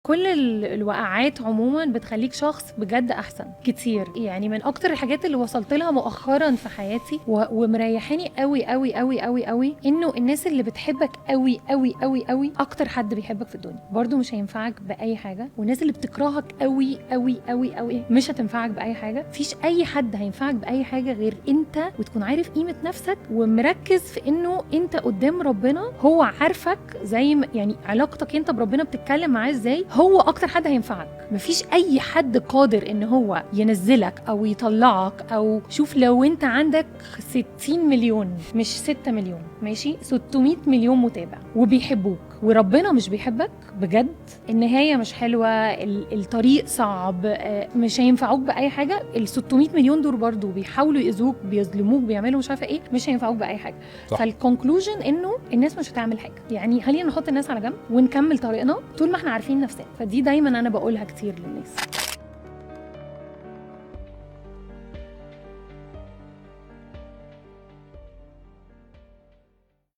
كل الوقعات عموما بتخليك شخص بجد احسن كتير. يعني من اكتر الحاجات اللي وصلت لها مؤخرا في حياتي ومريحاني قوي قوي قوي قوي قوي انه الناس اللي بتحبك قوي قوي قوي قوي اكتر حد بيحبك في الدنيا برضو مش هينفعك باي حاجه، والناس اللي بتكرهك قوي قوي قوي قوي مش هتنفعك باي حاجه. مفيش اي حد هينفعك باي حاجه غير انت، وتكون عارف قيمه نفسك ومركز في انه انت قدام ربنا هو عارفك زي ما يعني علاقتك انت بربنا بتتكلم معاه ازاي، هو اكتر حد هينفعك. مفيش اي حد قادر ان هو ينزلك او يطلعك. او شوف لو انت عندك 60 مليون مش 6 مليون ماشي 600 مليون متابع وبيحبوك وربنا مش بيحبك بجد، النهاية مش حلوة، الطريق صعب، مش هينفعوك بأي حاجة. ال 600 مليون دول برضو بيحاولوا يأذوك بيظلموك بيعملوا مش عارفة ايه، مش هينفعوك بأي حاجة. فالكونكلوجن انه الناس مش هتعمل حاجة. يعني خلينا نحط الناس على جنب ونكمل طريقنا طول ما احنا عارفين نفسنا. فدي دايما انا بقولها كتير للناس.